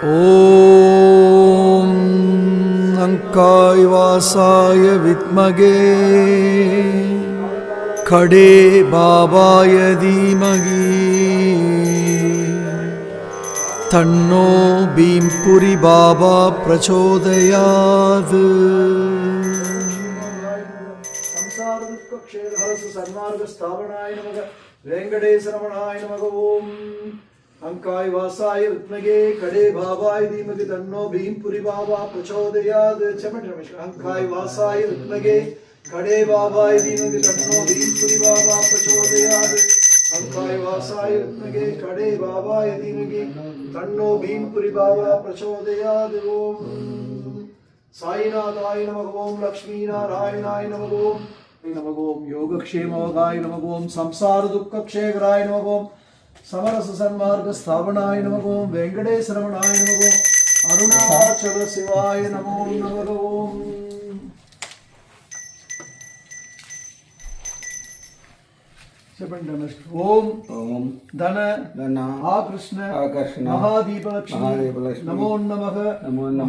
ஓம் அங்காய் வாசாய வித்மகே கடே பாபாய தீமகி தன்னோ பீம்புரி பாபா பிரச்சோதயாது. வெங்கடேசரமணாய நமக. ஓம் அங்காய் வாசாய வித்மகே கடே பாபாய தீமகி தன்னோ பீம்புரி பாபா பிரச்சோதயாது. அங்காய் வாசாய வித்மகே கடே பாபாய தீமகி தன்னோ பீம்புரி பாபா பிரச்சோதயாது. அங்காய் வாசாய வித்மகே கடே பாபாய தீமகி தன்னோ பீம்புரி பாபா பிரச்சோதயாது. ஓம் சாயிநாதாய நமக. ஓம் லக்ஷ்மீ நாராயணாய நமக. ஓம் நமகோம் யோகக்ஷேமவகாய நமகோம் சம்சார துக்கக்ஷேகராய நமகோம் சமரச சன்மார்க்க ஸ்தாபனாய நமகோம் வெங்கடேசரமணாய நமகோம் அருணாச்சல சிவாய நமோ நமகோம். ஓம் ஓம் தன தன ஆகிருஷ்ண ஆகர்ஷ்ண மகாதீபலக்ஷ்மி நமோ நமக.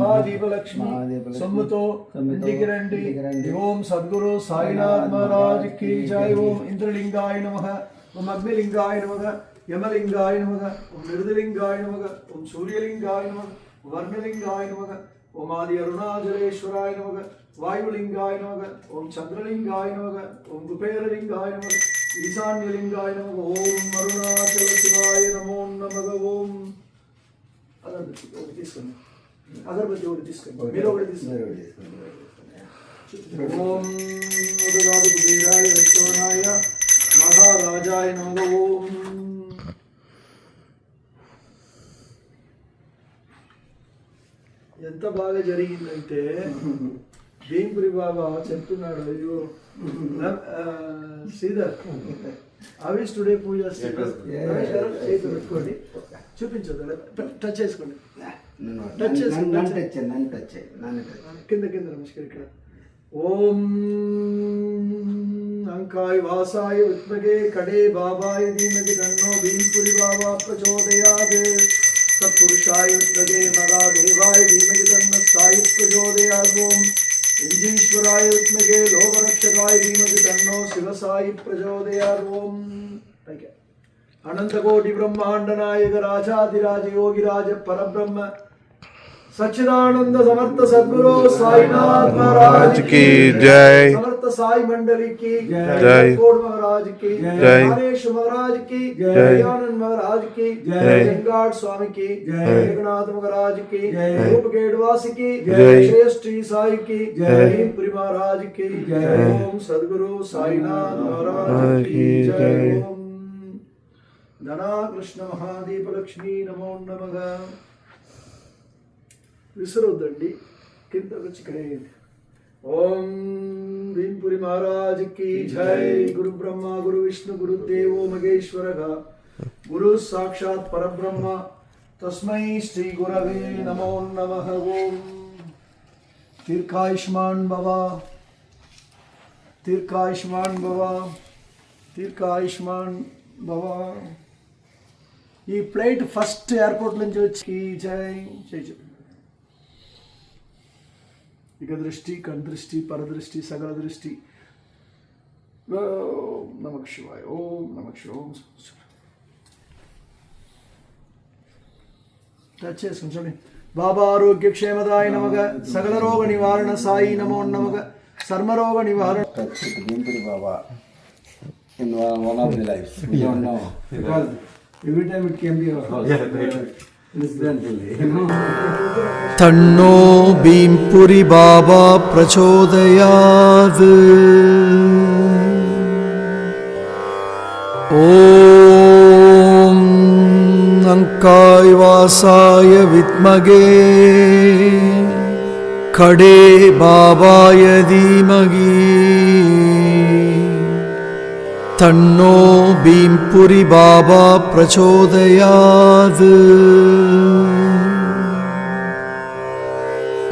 மகாதீபலக்ஷ்மி சம்முதோ இண்டிகிரண்டி. ஓம் சத்குரு சாய்நாத் மகாராஜ் கி ஜெய். ஓம் இந்திரலிங்காய நமக. ஓம் அக்னிலிங்காய நமக. யமலிங்காய நமக. ஓம் மிருதுலிங்காய நமக. ஓம் சூரியலிங்காய நமக. வர்ணலிங்காய நமக. ஓம் ஆதி அருணாச்சலேஸ்வராய நமக. வாயுலிங்காய நமக. ஓம் சந்திரலிங்காய நமக. ஓம் குபேரலிங்காய நமக. ஈசான்யலிங்காய நமக. ஓம் அருணாச்சல சிவாய நமோ நமக. ஓம் అగరబత్తి ఒకటి తీసుకోండి. అగరబత్తి ఒకటి తీసుకోండి. మీరు ఒకటి తీసుకోండి. ఓం ఉదగాది కుబేరాయ లక్ష్మణాయ మహారాజాయ నమః. ఓం ఎంత బాగా జరిగిందంటే భీంపురి బాబా చెప్తున్నాడు. అయ్యో శ్రీధర్ అవిష్ టుడే పూజ చేతి పెట్టుకోండి, చూపించదు, టచ్ చేసుకోండి. టచ్ చేసుకోండి. కింద కింద నమస్కారం ఇక్కడ. ఓం అంకాయ్ వాసాయ విద్మగే కడే బాబాయ ధీమహి తన్నో భీంపురి బాబా ప్రచోదయాత్. సత్పురుషాయ విద్మగే మహాదేవాయ ధీమహి తన్నో సాయి ప్రచోదయాత్. ఓం ఇంజీశ్వరాయ విద్మగే లోకరక్షకాయ ధీమహి తన్నో శివసాయి ప్రచోదయాత్. ఓం అనంతకోటి బ్రహ్మాండ నాయక రాజాధిరాజ యోగిరాజ పరబ్రహ్మ सच्चिदानंद समर्थ सद्गुरु साईनाथ महाराज की जय. समर्थ साई मंडली की जय. कोड महाराज की जय. गणेश महाराज की जय. आनंद महाराज की जय. जंगाड़ स्वामी की जय. जगन्नाथ महाराज की जय. रूप गेडवासी की जय. श्रेष्ठ साई की जय. भीमपुरी महाराज की जय. ओम सद्गुरु साईनाथ महाराज की जय. ओम धना कृष्ण महादीप लक्ष्मी नमो नमः. విసరొద్దండి, కింద వచ్చి కడేయండి. ఓం భీంపురి మహారాజ్ కి జై. గురు బ్రహ్మ గురు విష్ణు గురు దేవో మహేశ్వరః గురు సాక్షాత్ పరబ్రహ్మ తస్మై శ్రీ గురవే నమో నమః. ఓం దీర్ఘాయుష్మాన్ భవ, దీర్ఘాయుష్మాన్ భవ, దీర్ఘాయుష్మాన్ భవ. ఈ ఫ్లైట్ ఫస్ట్ ఎయిర్పోర్ట్ నుంచి వచ్చి జై జై జై. ఇక దృష్టి, కందృష్టి, పరదృష్టి, సకల దృష్టి. ఓం నమః శివాయ. ఓం నమః శివాయ. టచ్ చేసుకుని చూడండి. బాబా ఆరోగ్య క్షేమదాయ నమః. సకల రోగ నివారణ సాయి నమో నమః. సర్మరోగ నివారణ. భీంపురి బాబా in one of the lives. We don't know because every time it came to your house. Incidentally, தன்னோ பீம்புரி பாபா பிரச்சோதயாது. ஓம் அங்காய் வாசாய வித்மகே கடே பாபாய தீமகி தன்னோ பீம்புரி பாபா பிரச்சோதயாது.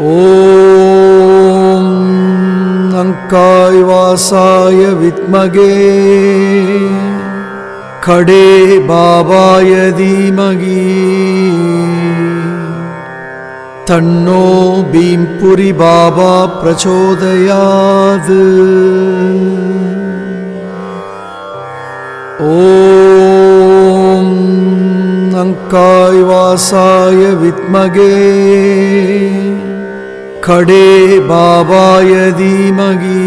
ஓம் அங்காய் வாசாய வித்மகே கடே பாபாய தீமகி तन्नो भीमपुरी बाबा प्रचोदयात्। ॐ अंकाय वासाय विद्महे खडे बाबाय धीमहि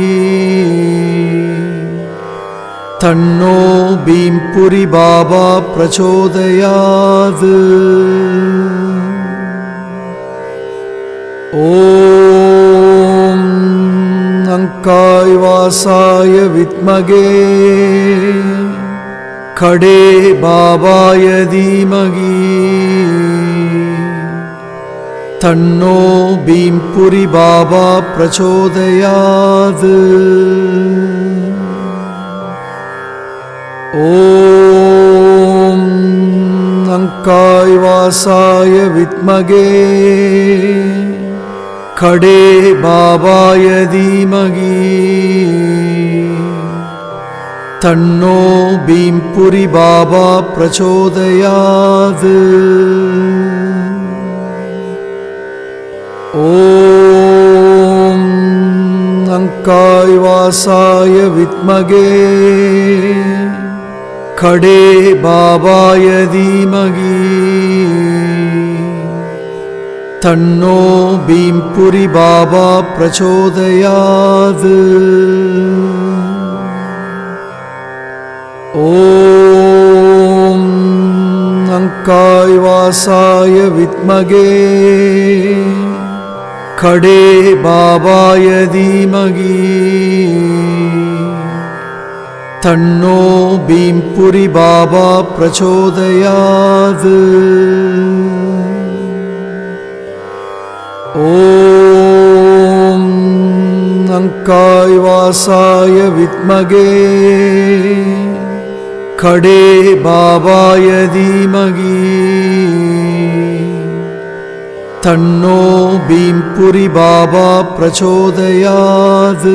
तन्नो भीमपुरी बाबा प्रचोदयात्। ॐ अंकाय वासाय विद्महे खडे बाबाय धीमहि तन्नो भीमपुरी बाबा प्रचोदयात्। ॐ अंकाय वासाय विद्महे खडे बाबाय धीमहि तन्नो भीमपुरी बाबा प्रचोदयात्। ॐ अंकाय वासाय विद्महे खडे बाबाय धीमहि तन्नो भीमपुरी बाबा प्रचोदयात्। ॐ अंकाय वासाय विद्महे खडे बाबाय धीमहि तन्नो भीमपुरी बाबा प्रचोदयात्। ॐ अंकाय वासाय विद्महे खडे बाबाय धीमहि तन्नो भीमपुरी बाबा प्रचोदयात्।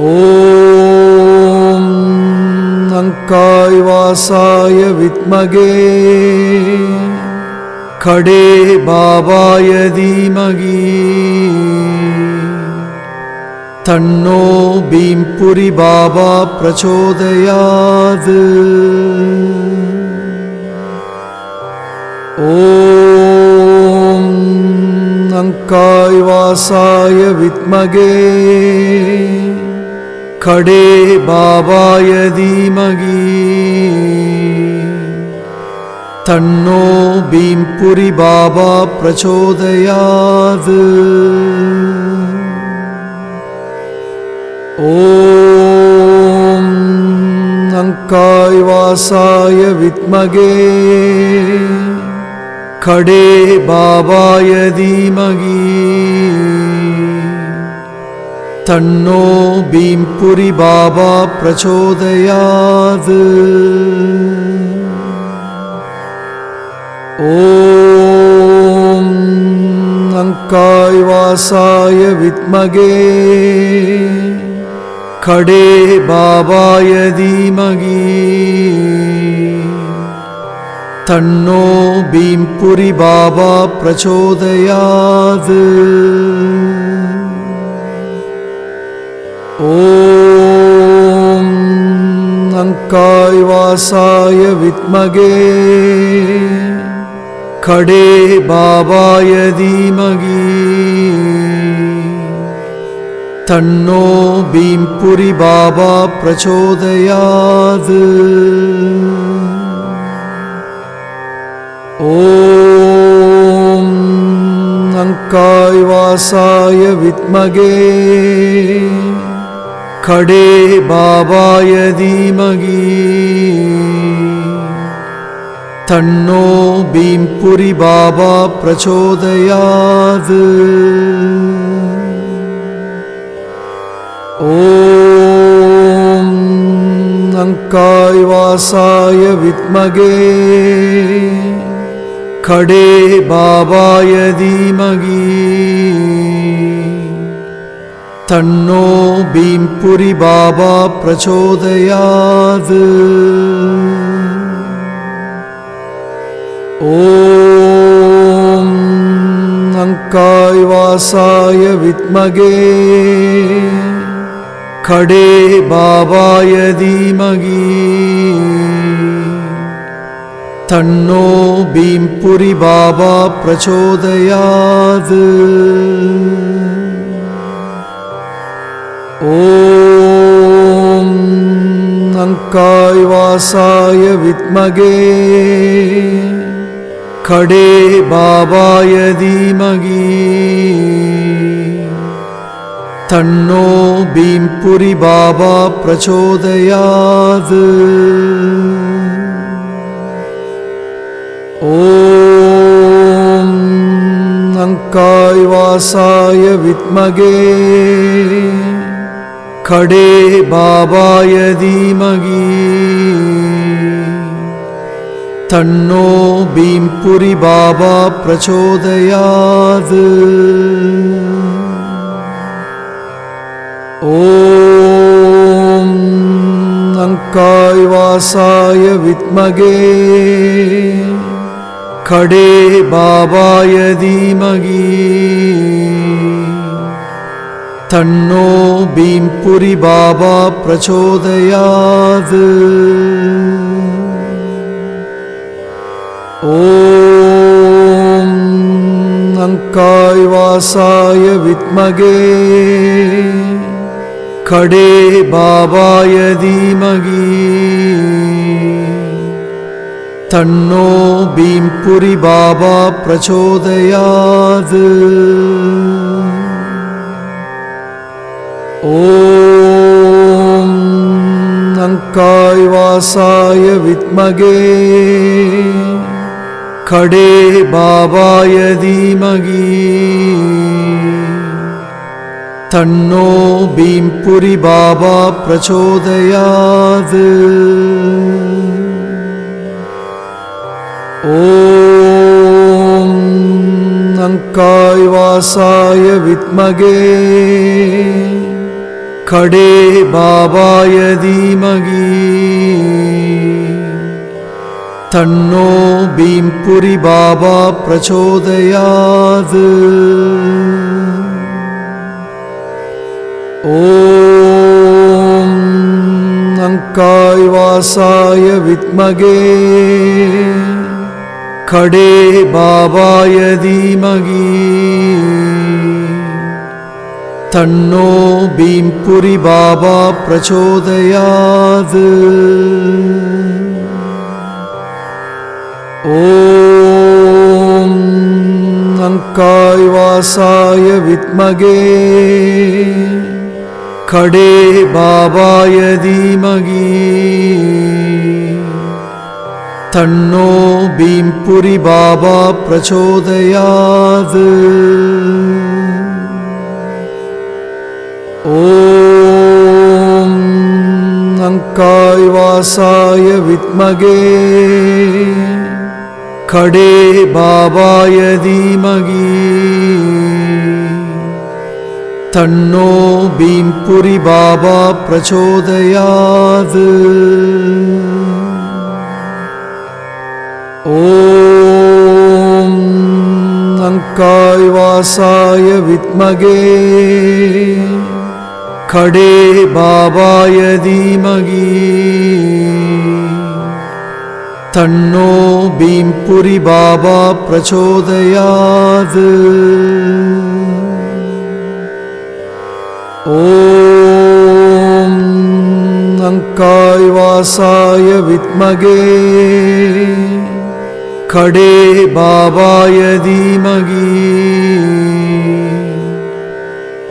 ॐ अंकाय वासाय विद्महे खडे बाबाय धीमहि तन्नो भीमपुरी बाबा प्रचोदयात्। ॐ अंकाय वासाय विद्महे खडे बाबाय धीमहि तन्नो भीमपुरी बाबा प्रचोदयात्। ॐ अंकाय वासाय विद्महे खडे बाबाय धीमहि तन्नो भीमपुरी बाबा प्रचोदयात्। ॐ अंकाय वासाय विद्महे खडे बाबाय धीमहि तन्नो भीमपुरी बाबा प्रचोदयात्। ॐ अंकाय वासाय विद्महे खडे बाबाय धीमहि तन्नो भीमपुरी बाबा प्रचोदयात्। ॐ अंकाय वासाय विद्महे खडे बाबाय धीमहि तन्नो भीमपुरी बाबा प्रचोदयात्। ॐ अंकाय वासाय विद्महे खडे बाबाय धीमहि तन्नो भीमपुरी बाबा प्रचोदयात्। ॐ अङ्काय वासाय विद्महे खडे बाबाय धीमहि तन्नो भीमपुरी बाबा प्रचोदयात्। ॐ अङ्काय वासाय विद्महे खडे बाबाय धीमहि तन्नो भीमपुरी बाबा प्रचोदयात्। ॐ अङ्काय वासाय विद्महे खडे बाबाय धीमहि तन्नो भीमपुरी बाबा प्रचोदयात्। ॐ अङ्काय वासाय विद्महे खडे बाबाय धीमहि तन्नो भीमपुरी बाबा प्रचोदयात्। ॐ अङ्काय वासाय विद्महे खडे बाबाय धीमहि तन्नो भीमपुरी बाबा प्रचोदयात्। ॐ अङ्काय वासाय विद्महे खडे बाबाय धीमहि तन्नो भीमपुरी बाबा प्रचोदयात्। ॐ अङ्काय वासाय विद्महे खडे बाबाय धीमहि तन्नो भीमपुरी बाबा प्रचोदयात्। ॐ अङ्काय वासाय विद्महे खडे बाबाय धीमहि तन्नो भीमपुरी बाबा प्रचोदयात्। ॐ अङ्काय वासाय विद्महे खडे बाबाय धीमहि तन्नो भीमपुरी बाबा प्रचोदयात्। ॐ अङ्काय वासाय विद्महे खडे बाबाय धीमहि तन्नो भीमपुरी बाबा प्रचोदयात्। ॐ अङ्काय वासाय विद्महे खडे बाबाय धीमहि तन्नो भीमपुरी बाबा प्रचोदयात्। ॐ अङ्काय वासाय विद्महे खडे बाबाय धीमहि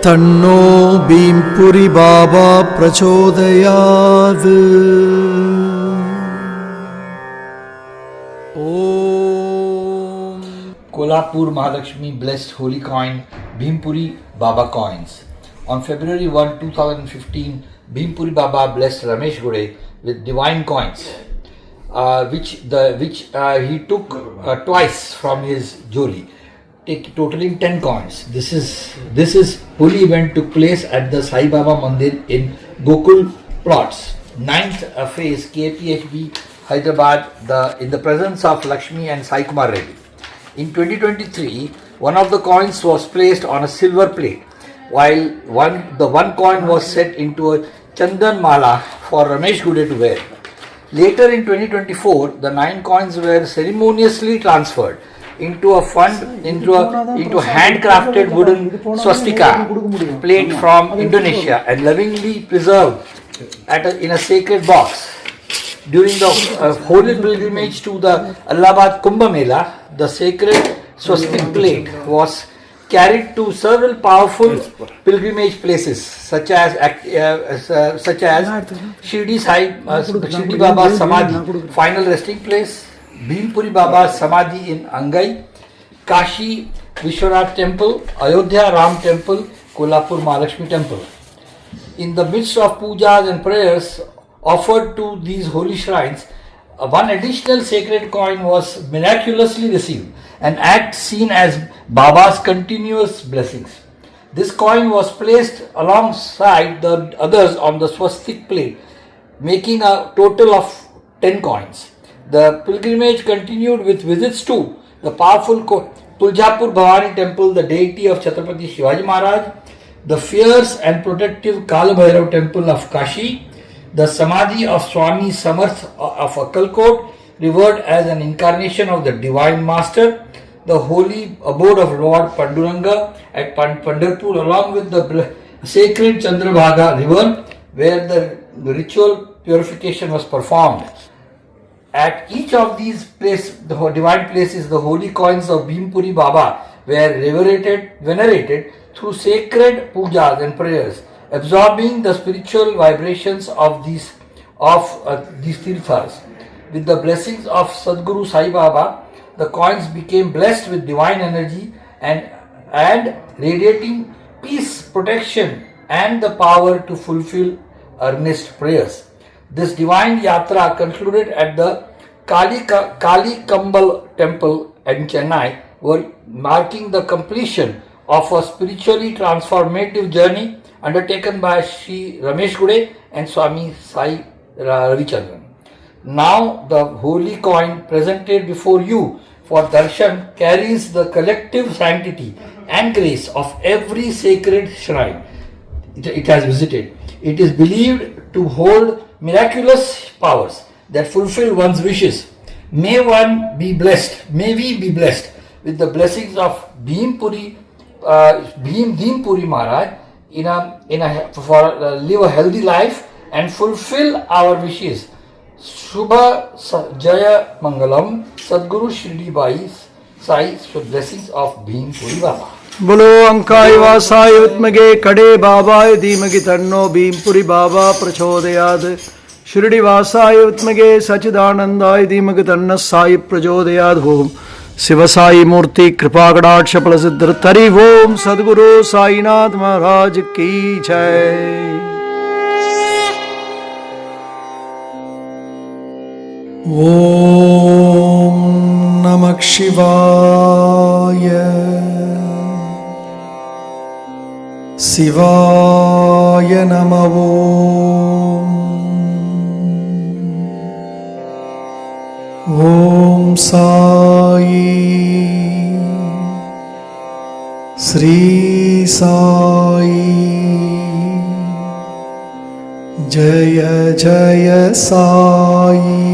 तन्नो भीमपुरी बाबा प्रचोदयात्। Kolhapur Mahalakshmi Blessed Holy Coin Bhimpuri Baba Coins. On February 1, 2015, Bhimpuri Baba blessed Ramesh Gode with divine coins, which he took twice from his jewelry, totaling 10 coins. This holy event took place at the Sai Baba Mandir in Gokul Plots, 9th phase KPHB Hyderabad, in the presence of Lakshmi and Sai Kumar Reddy. In 2023, one of the coins was placed on a silver plate, while the one coin was set into a Chandan Mala for Ramesh Gude to wear. Later in 2024, the 9 coins were ceremoniously transferred into a handcrafted wooden swastika plate from Indonesia and lovingly preserved in a sacred box. During the holy pilgrimage to the Allahabad Kumbh Mela, the sacred swastika plate was carried to several powerful pilgrimage places such as Shirdi Baba Samadhi, final resting place, Bhimpuri Baba Samadhi in Angai, Kashi Vishwanath Temple, Ayodhya Ram Temple, Kolhapur Mahalakshmi Temple. In the midst of pujas and prayers offered to these holy shrines, one additional sacred coin was miraculously received, an act seen as Baba's continuous blessings. This coin was placed alongside the others on the swastik plate, making a total of 10 coins. The pilgrimage continued with visits to the powerful Tuljapur Bhavani Temple, the deity of Chhatrapati Shivaji Maharaj, the fierce and protective Kala Bhairav Temple of Kashi, the Samadhi of Swami Samarth of Akkalkot, revered as an incarnation of the Divine Master, the holy abode of Lord Panduranga at Pandharpur, along with the sacred Chandrabhaga river, where the ritual purification was performed. At each of these the divine places, the holy coins of Bhimpuri Baba were venerated through sacred pujas and prayers, absorbing the spiritual vibrations of these tirthas. With the blessings of Sadguru Sai Baba, the coins became blessed with divine energy and radiating peace, protection, and the power to fulfill earnest prayers. This divine yatra concluded at the Kali Kambal Temple in Chennai, marking the completion of a spiritually transformative journey undertaken by Sri Ramesh Gude and Swami Sai Ravichandran. Now the holy coin presented before you for darshan carries the collective sanctity and grace of every sacred shrine it has visited. It is believed to hold miraculous powers that fulfill one's wishes. May we be blessed with the blessings of Bhimpuri Maharaj live a healthy life and fulfill our wishes. Shubha Jaya Mangalam Sadguru Shirdi Bai Sai blessings of Bhimpuri Baba. बोलो अंकाय वासाय उत्मगे कड़े बाबाय धीमहि तन्नो भीमपुरी बाबा प्रचोदयात् शिरडी वासाय उत्मगे सच्चिदानंदाय धीमहि तन्नः साई प्रचोदयात् ओम शिव साई मूर्ति कृपा कटाक्ष फल सिद्धिर्थ हरि ओम सद्गुरु साईनाथ महाराज की जय। ओम नमः शिवाय शिवाय नमः। ओम साई श्री साई जय जय साई।